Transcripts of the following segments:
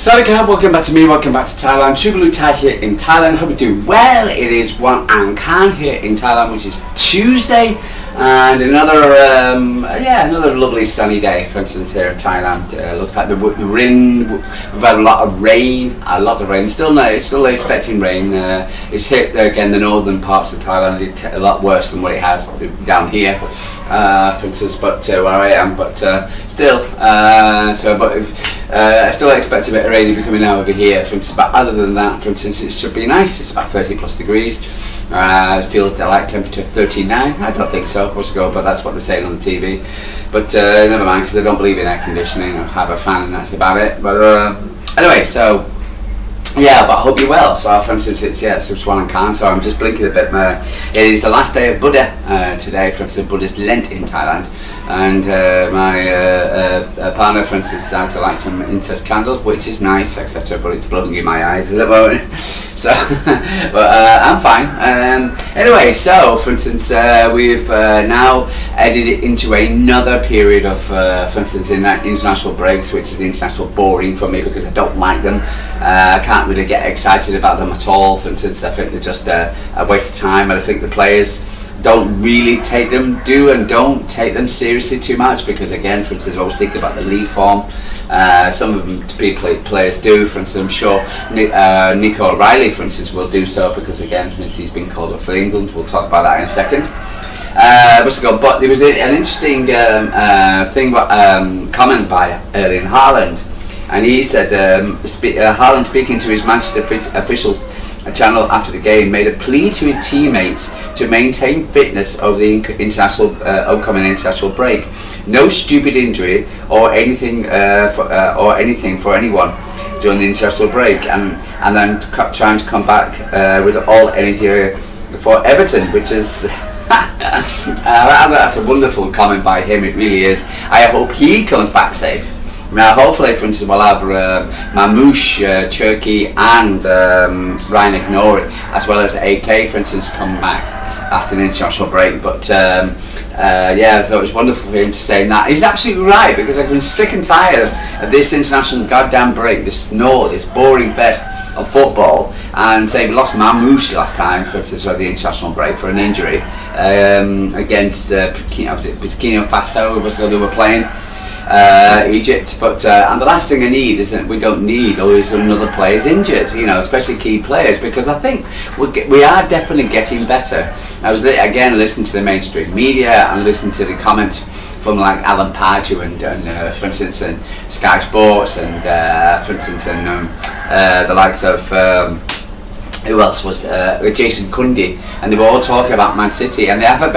Sawadee, welcome back to me, welcome back to Thailand. Chugalu Thai here in Thailand. Hope you do well. It is 1 Angkhan here in Thailand, which is Tuesday, and another lovely sunny day. For instance, here in Thailand, looks like the rain. We've had a lot of rain. Still expecting rain. It's hit again the northern parts of Thailand. It's a lot worse than what it has down here, for instance. But where I am, I still expect a bit of rain to be coming out over here, for instance, but other than that, for instance, it should be nice. It's about 30 plus degrees. It feels like temperature 39. I don't think so, but that's what they're saying on the TV. But never mind, because I don't believe in air conditioning. I have a fan and that's about it. But anyway, so yeah, but I hope you're well. So for instance, it's 1 Angkhan, so I'm just blinking a bit. It is the last day of Buddha today, for instance, Buddha's Lent in Thailand. And my partner, for instance, decided to light some incense candle, which is nice, etc. But it's blowing in my eyes at the moment. So, but I'm fine. Anyway, so for instance, we've now headed into another period of, for instance, in that international breaks, which is the international boring for me because I don't like them. I can't really get excited about them at all. For instance, I think they're just a waste of time, and I think the players don't really take them seriously too much because, again, for instance, I always think about the league form. Some of them players do. For instance, I'm sure Nico O'Reilly, for instance, will do so because, again, he's been called up for England. We'll talk about that in a second. But there was an interesting comment by Erling Haaland, and he said Haaland, speaking to his Manchester officials channel after the game, made a plea to his teammates to maintain fitness over the upcoming international break. No stupid injury or anything for anyone during the international break, and then trying to come back with all energy for Everton, which is that's a wonderful comment by him. It really is. I hope he comes back safe. Now, hopefully, for instance, we'll have Mamouche, Cherky, and Ryan Ignore, as well as AK, for instance, come back after an international break. But so it was wonderful for him to say that. He's absolutely right, because I've been sick and tired of this international goddamn break, this boring fest of football. And say we lost Mamouche last time, for instance, for the international break for an injury against Burkina Faso. They were playing. Egypt, but and the last thing I need is that we don't need always another players injured, especially key players, because I think we are definitely getting better. I was again listening to the mainstream media and listening to the comments from like Alan Pardew and for instance, and Sky Sports and for instance, and the likes of. Who else was Jason Cundy, and they were all talking about Man City, and they have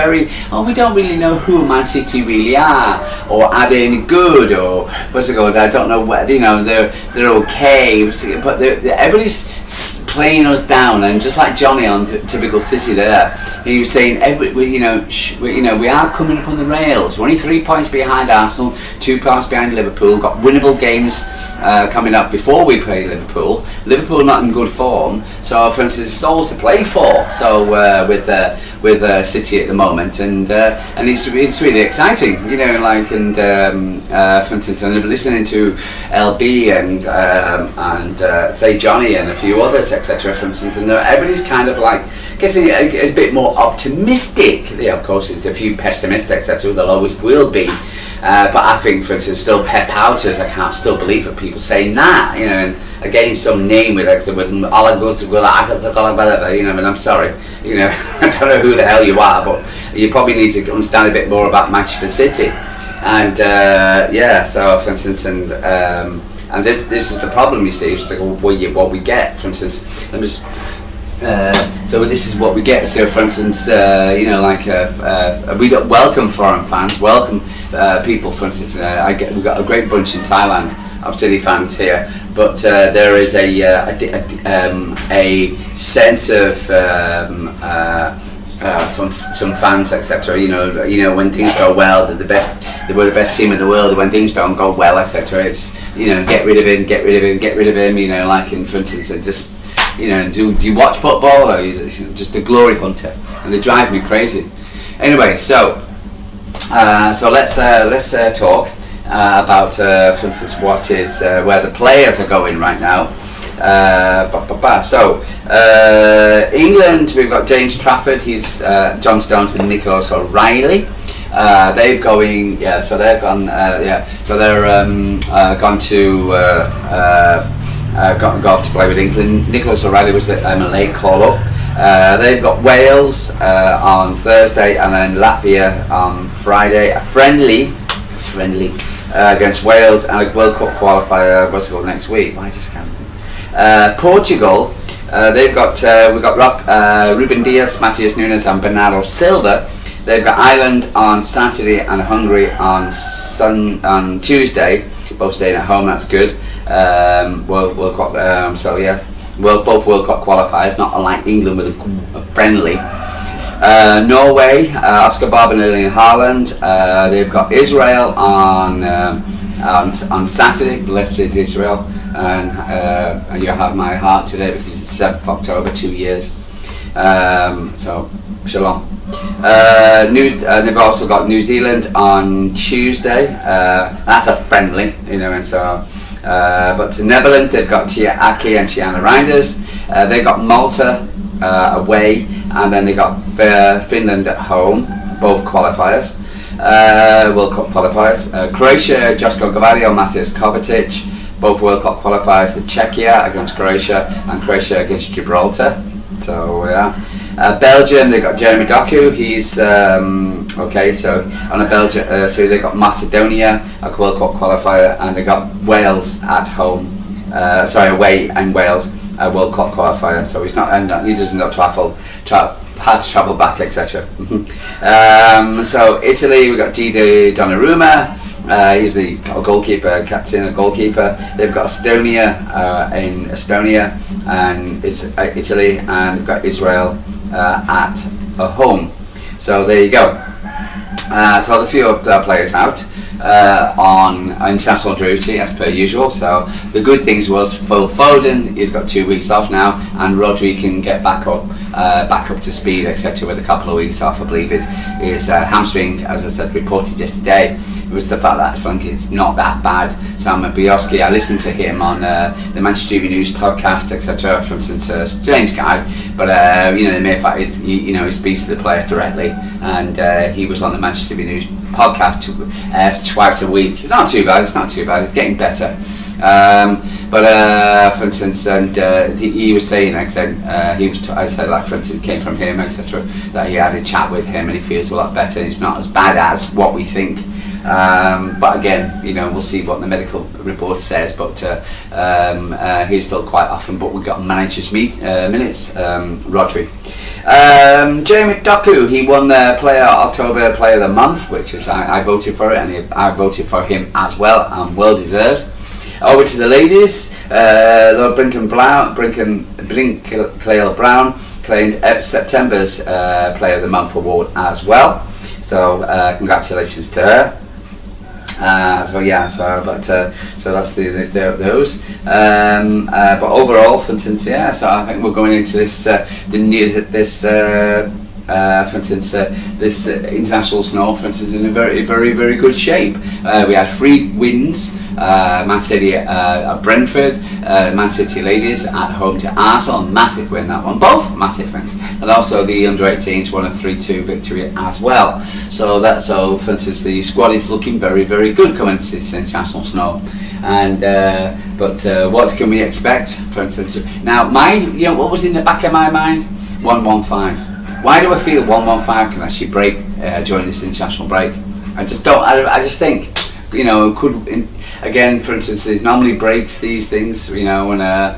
we don't really know who Man City really are, or are they any good, or I don't know what, they're okay, but everybody's playing us down, and just like Johnny on Typical City there, he was saying we are coming up on the rails. We're only 3 points behind Arsenal, 2 points behind Liverpool, got winnable games coming up before we play Liverpool not in good form, so for instance it's all to play for, so with City at the moment, and it's really exciting, for instance, and listening to LB and say Johnny and a few others, etc., for instance, and everybody's kind of like getting a bit more optimistic. Of course, there's a few pessimistic, etc., there always will be. But I think, for instance, still Pep Houters, I can't still believe that people saying that, and again, some name with and I'm sorry, I don't know who the hell you are, but you probably need to understand a bit more about Manchester City, and so for instance, and this is the problem, you see. It's like what we get, for instance. Let me just. So this is what we get. So, for instance, we don't welcome foreign fans, welcome people. For instance, we've got a great bunch in Thailand of City fans here, but there is a sense of from some fans, etc. When things go well, they're we're the best team in the world. When things don't go well, etc., it's get rid of him. And for instance, just. Do you watch football, or is it just a glory hunter? And they drive me crazy. Anyway, so let's talk. about, for instance, what is where the players are going right now. So England, we've got James Trafford. He's John Stones and Nico O'Reilly. They've going, so they've gone, so they're gone to go off to play with England. Nicholas O'Reilly was the MLA call-up. They've got Wales on Thursday, and then Latvia on Friday. A friendly against Wales, and a World Cup qualifier. What's it called next week? I just can't. Portugal. We've got Ruben Dias, Matias Nunes, and Bernardo Silva. They've got Ireland on Saturday and Hungary on Tuesday. Both staying at home. That's good. World Cup. Both World Cup qualifiers, not unlike England with a friendly. Norway, Oscar Bob and Erling Haaland. They've got Isreal on Saturday. Blessed Israel, and you have my heart today because it's 7th of October, 2 years. So shalom. They've also got New Zealand on Tuesday. That's a friendly, and so. But to Netherlands, they've got Tia Aki and Tiana Reinders. They've got Malta away, and then they got Finland at home, both qualifiers, World Cup qualifiers. Croatia, Josko Gavadio, Mateusz Kovacic, both World Cup qualifiers. Czechia against Croatia, and Croatia against Gibraltar. So Belgium, they've got Jeremy Doku. He's okay. So on a Belgium, so they got Macedonia, a World Cup qualifier, and they got Wales at home. Away and Wales, a World Cup qualifier. So he's not, he doesn't had to travel back, etc. So Italy, we got Didier Donnarumma. He's the captain and goalkeeper. They've got Estonia in Estonia, and it's Italy, and they've got Israel at home. So there you go. So a few of the players out on international duty as per usual. So the good things was Phil Foden, he's got 2 weeks off now, and Rodri can get back up to speed, etc. with a couple of weeks off. I believe his hamstring, as I said, reported yesterday. It was the fact that it's not that bad. Sam Bielski, I listened to him on the Manchester TV News podcast, etc. For instance, a strange guy, but the mere fact is, he speaks to the players directly, and he was on the Manchester TV News podcast twice a week. It's not too bad. It's getting better. For instance, and he was saying, for instance, it came from him, etc. That he had a chat with him, and he feels a lot better. It's not as bad as what we think. But again, we'll see what the medical report says. But he's still quite often. But we've got managers minutes. Rodri, Jeremy Doku, he won the October Player of the Month, which is I voted for it, and I voted for him as well, and well deserved. Over to the ladies, Lord Blinkin Brown claimed September's Player of the Month award as well. So congratulations to her. So that's those. But overall, for instance, so I think we're going into this this international snow, for instance, in a very, very, very good shape. We had 3 wins. Man City at Brentford, Man City ladies at home to Arsenal, massive win that one, both massive wins, and also the under-18s won a 3-2 victory as well. So for instance, the squad is looking very, very good coming to this international snow. And what can we expect? For instance, now what was in the back of my mind? 115. Why do I feel 115 can actually break during this international break? I just don't. I just think, again, for instance, it normally breaks these things, I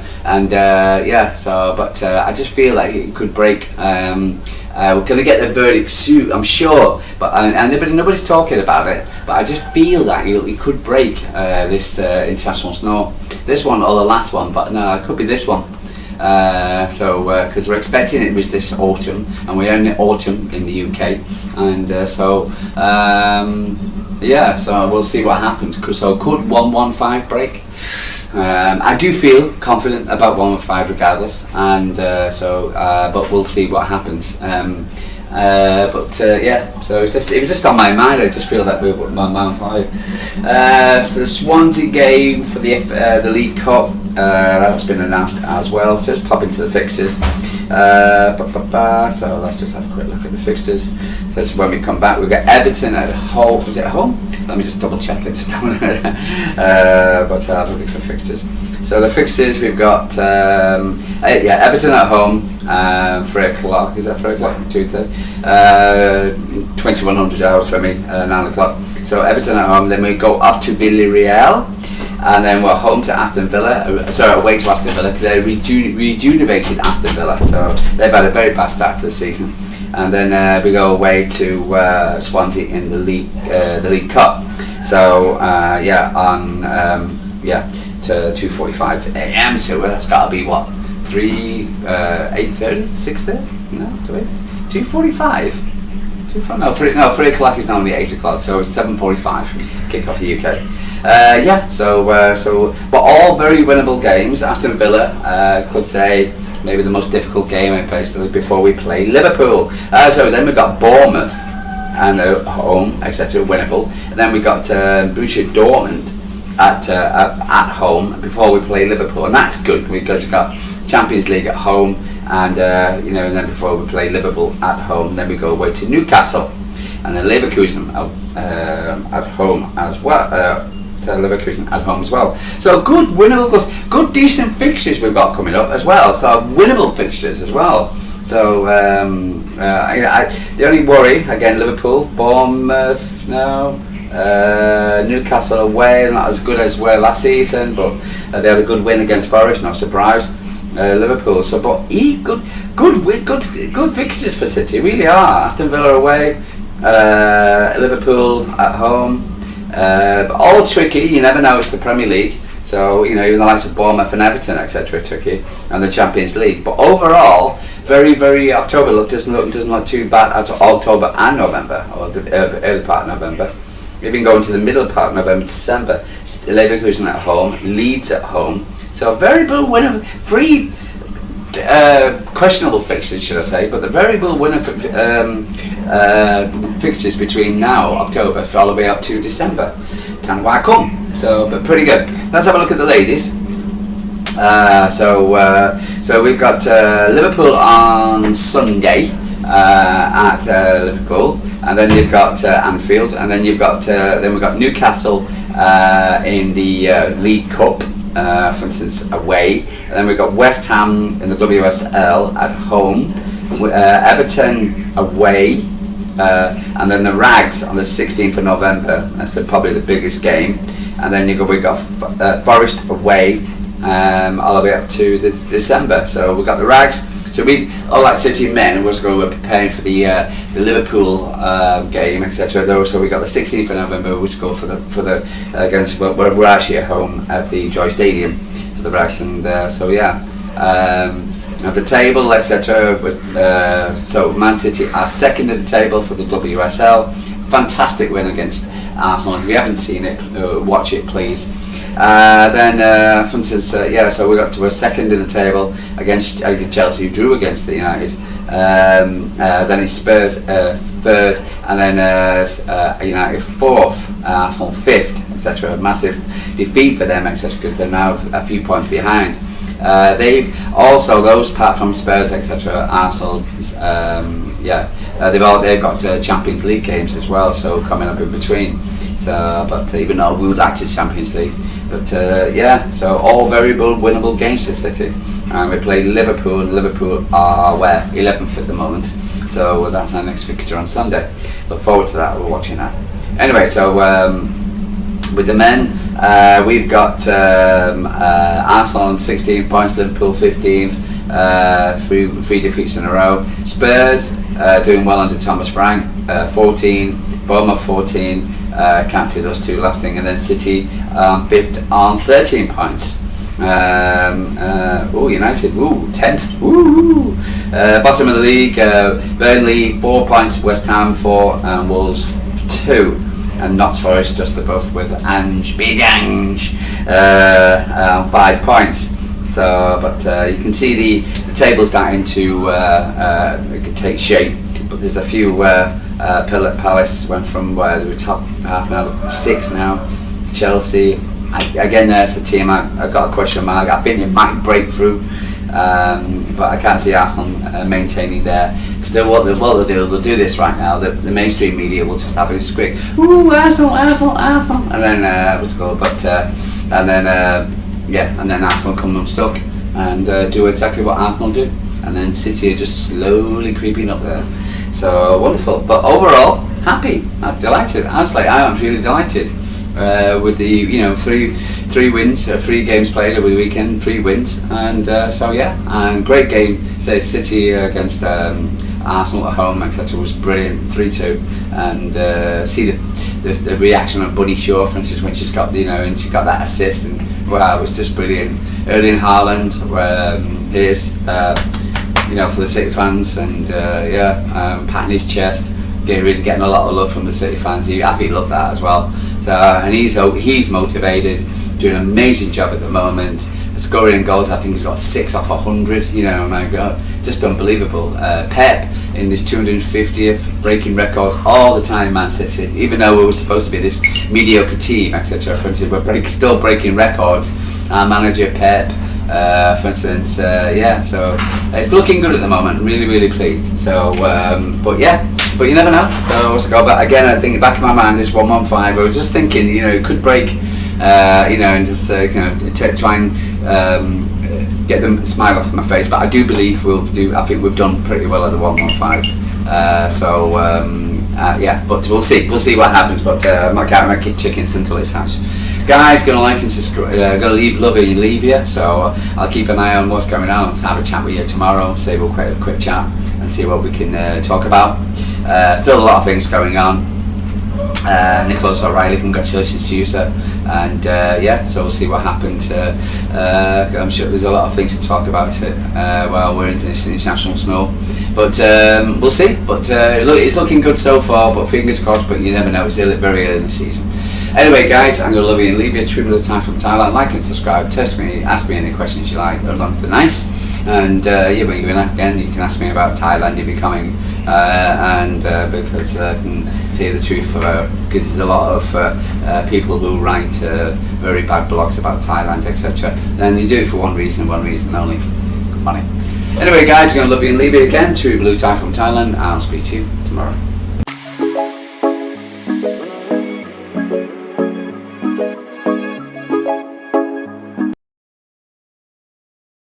just feel like it could break. We're going to get the verdict soon, I'm sure, but nobody's talking about it. But I just feel that it could break this international snow. This one or the last one, but no, it could be this one. Because we're expecting it was this autumn, and we're in autumn in the UK, and so we'll see what happens. So could 115 break? I do feel confident about 115 regardless, and but we'll see what happens. Yeah, so it was just on my mind. I just feel that we were Man 5. So the Swansea game for the League Cup, that's been announced as well. So just pop into the fixtures. So let's just have a quick look at the fixtures. So it's when we come back, we've got Everton at home. Is it at home? Let me just double check it. But I'll have a look at the fixtures. So the fixtures, we've got Everton at home, 3 o'clock. Is that 3 o'clock? 2:30. 2100 hours for me. 9 o'clock. So Everton at home. Then we go up to Villarreal. And then we're home to Aston Villa, away to Aston Villa, because they rejuvenated Aston Villa, so they've had a very bad start to the season. And then we go away to Swansea in the League Cup. So to 2:45 a.m. So that's got to be what, 8:30, 6:30? No, 2:45. 3 o'clock is normally 8 o'clock, so it's 7:45 kick off the UK. But all very winnable games. Aston Villa could say maybe the most difficult game basically before we play Liverpool. So then we got Bournemouth and home, etc. winnable. And then we got Borussia Dortmund at home before we play Liverpool, and that's good. We got Champions League at home, and and then before we play Liverpool at home, then we go away to Newcastle, and then Leverkusen at home as well. Leverkusen at home as well. So good winnable, good decent fixtures we've got coming up as well. So winnable fixtures as well. So the only worry again, Liverpool, Bournemouth, no. Newcastle away, not as good as were last season, but they had a good win against Forest, not surprised. Liverpool, so but good fixtures for City, really are. Aston Villa away, Liverpool at home, but all tricky. You never know. It's the Premier League, so even the likes of Bournemouth and Everton, etc., tricky, and the Champions League. But overall, very, very October doesn't look too bad at October and November, or the early part of November. Even going to the middle part of November, December, Leverkusen at home, Leeds at home. So very good winner, 3 questionable fixtures, should I say, but the very good winner fixtures between now, October, all the way up to December. And why come? So, but pretty good. Let's have a look at the ladies. So we've got Liverpool on Sunday at Liverpool, and then you've got Anfield, and then you've got we've got Newcastle in the League Cup, for instance, away, and then we've got West Ham in the WSL at home, Everton away, and then the Rags on the 16th of November. That's probably the biggest game, and then we've got Forest away, all the way up to December. So we've got the Rags. So we, all that City men, were preparing for the Liverpool game, etc. Though, so we got the 16th of November, which go for the against. We're actually at home at the Joy Stadium for the Rags, and of the table, etc. So Man City are second at the table for the WSL. Fantastic win against Arsenal. If you haven't seen it, watch it, please. Then, for instance, so we're second in the table against Chelsea, who drew against the United. Then it's Spurs third, and then United fourth, Arsenal fifth, etc. Massive defeat for them, etc. Because they're now a few points behind. They've also, those apart from Spurs, etc. Arsenal, they've got Champions League games as well, so coming up in between. So, but even though we would like to Champions League, but so all very winnable games for City. And we play Liverpool, and Liverpool are 11th at the moment. So that's our next fixture on Sunday. Look forward to that. We're watching that. Anyway, so with the men, we've got Arsenal on 16 points, Liverpool 15th, 3 defeats in a row. Spurs doing well under Thomas Frank, 14, Bournemouth 14, can't see those two lasting, and then City 5th on 13 points. United, 10th, bottom of the league, Burnley 4 points, West Ham 4, and Wolves 2. And Notts Forest just above with Ange Bidange 5 points. So, but you can see the table starting to take shape but there's a few where Palace went from where they were top half now 6 now. Chelsea, again, there's a team I've got a question mark. I think it might break through, but I can't see Arsenal maintaining there. Because what they'll do this right now. The mainstream media will just have a squeak, ooh, Arsenal, and then what's it called? But and then Arsenal come unstuck and do exactly what Arsenal do, and then City are just slowly creeping up there. So wonderful, but overall happy. I'm delighted. Honestly, I am really delighted with the three wins, 3 games played over the weekend, 3 wins, and and great game. Say City against Arsenal at home, etc. was brilliant, 3-2, and see the reaction of Bunny Shaw, for instance, when she's got and she got that assist, and wow, it was just brilliant. Erling Haaland, for the City fans, and patting his chest, really getting a lot of love from the City fans. I think he loved that as well. So, and he's motivated, doing an amazing job at the moment. Scoring goals, I think he's got 6 off 100. My God, just unbelievable. Pep in this 250th, breaking records all the time. Man City, even though we were supposed to be this mediocre team, etc. For instance, we're still breaking records. Our manager Pep, for instance, so it's looking good at the moment. Really, really pleased. So, but you never know. So let's go back again. I think back in my mind is 115. I was just thinking, it could break, and just try and get the smile off my face. But I do believe we'll do. I think we've done pretty well at the 115. But we'll see. We'll see what happens. But I'm not counting my chickens until it's hatched. Guys, gonna like and subscribe. Gonna leave you. So I'll keep an eye on what's going on. Let's have a chat with you tomorrow. Say we'll quite a quick chat and see what we can talk about. Still a lot of things going on. Nico O'Reilly, congratulations to you, sir. And so we'll see what happens. I'm sure there's a lot of things to talk about while we're in this international snow. But we'll see. But it's looking good so far. But fingers crossed. But you never know. It's still very early in the season. Anyway, guys, I'm going to love you and leave you. True Blue Time from Thailand. Like and subscribe. Test me. Ask me any questions you like, as long as they're nice. And when you're in again, you can ask me about Thailand if you're coming. Because I can tell you the truth, because there's a lot of people who write very bad blogs about Thailand, etc. And they do it for one reason only: money. Anyway, guys, I'm going to love you and leave you again. True Blue Time from Thailand. I'll speak to you tomorrow.